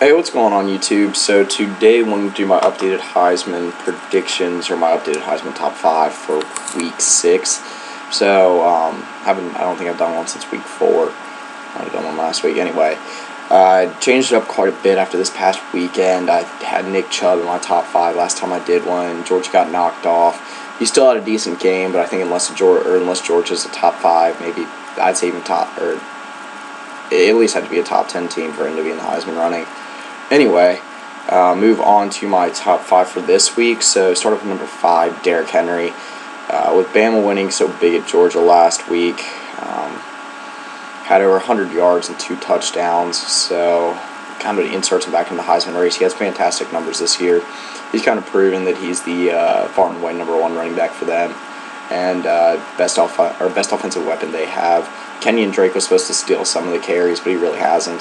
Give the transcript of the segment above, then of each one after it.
Hey, what's going on YouTube? So today I'm going to do my updated Heisman predictions, or my updated Heisman top 5 for week 6. So, I don't think I've done one since week 4. Might have done one last week anyway. I changed it up quite a bit after this past weekend. I had Nick Chubb in my top 5 last time I did one. George got knocked off. He still had a decent game, but I think unless George is a top 5, maybe I'd say even or at least had to be a top 10 team for him to be in the Heisman running. Anyway, move on to my top 5 for this week. So start off with number 5, Derrick Henry. With Bama winning so big at Georgia last week, had over 100 yards and 2 touchdowns, so kind of inserts him back in the Heisman race. He has fantastic numbers this year. He's kind of proven that he's the far and away number 1 running back for them, and best offensive weapon they have. Kenyon Drake was supposed to steal some of the carries, but he really hasn't.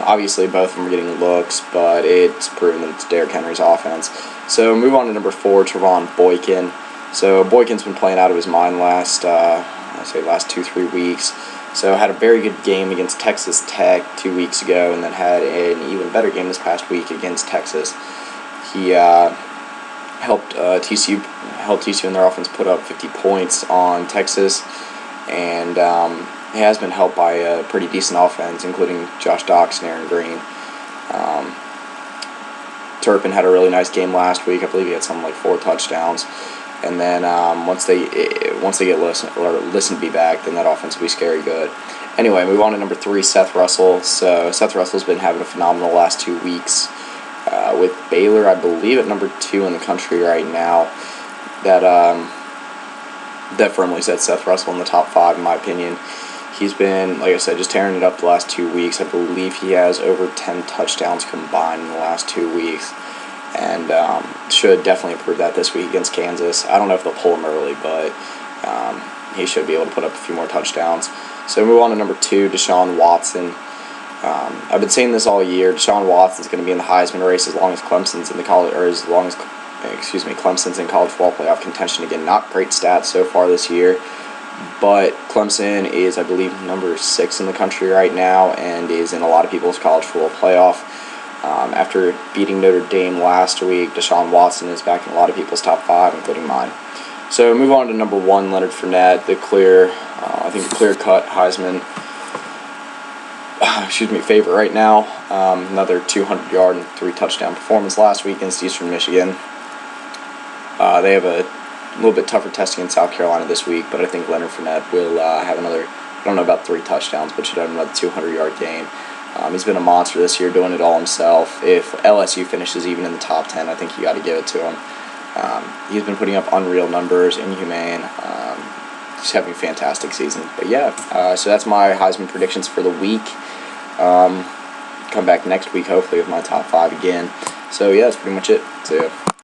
Obviously, both of them are getting looks, but it's proven that it's Derrick Henry's offense. So move on to number 4, Trevon Boykin. So Boykin's been playing out of his mind last 2-3 weeks. So had a very good game against Texas Tech 2 weeks ago, and then had an even better game this past week against Texas. He helped TCU and their offense put up 50 points on Texas, and he has been helped by a pretty decent offense, including Josh Doctson and Aaron Green. Turpin had a really nice game last week. I believe he had something like 4 touchdowns. And then once they get Listen to be back, then that offense will be scary good. Anyway, move on to number 3, Seth Russell. So Seth Russell's been having a phenomenal last 2 weeks with Baylor, I believe, at number 2 in the country right now. That firmly sets Seth Russell in the top 5, in my opinion. He's been, like I said, just tearing it up the last 2 weeks. I believe he has over 10 touchdowns combined in the last 2 weeks. And should definitely improve that this week against Kansas. I don't know if they'll pull him early, but he should be able to put up a few more touchdowns. So move on to number 2, Deshaun Watson. I've been saying this all year. Deshaun Watson's going to be in the Heisman race as long as Clemson's in Clemson's in college football playoff contention again. Not great stats so far this year, but Clemson is, I believe, number 6 in the country right now, and is in a lot of people's college football playoff. After beating Notre Dame last week, Deshaun Watson is back in a lot of people's top 5, including mine. So move on to number 1, Leonard Fournette, the clear-cut Heisman favorite right now. Another 200-yard and 3-touchdown performance last week against Eastern Michigan. They have a little bit tougher testing in South Carolina this week, but I think Leonard Fournette will have another, I don't know about 3 touchdowns, but should have another 200-yard game. He's been a monster this year, doing it all himself. If LSU finishes even in the top 10, I think you got to give it to him. He's been putting up unreal numbers, inhumane, just having a fantastic season. But yeah, so that's my Heisman predictions for the week. Come back next week, hopefully, with my top 5 again. So yeah, that's pretty much it. See ya.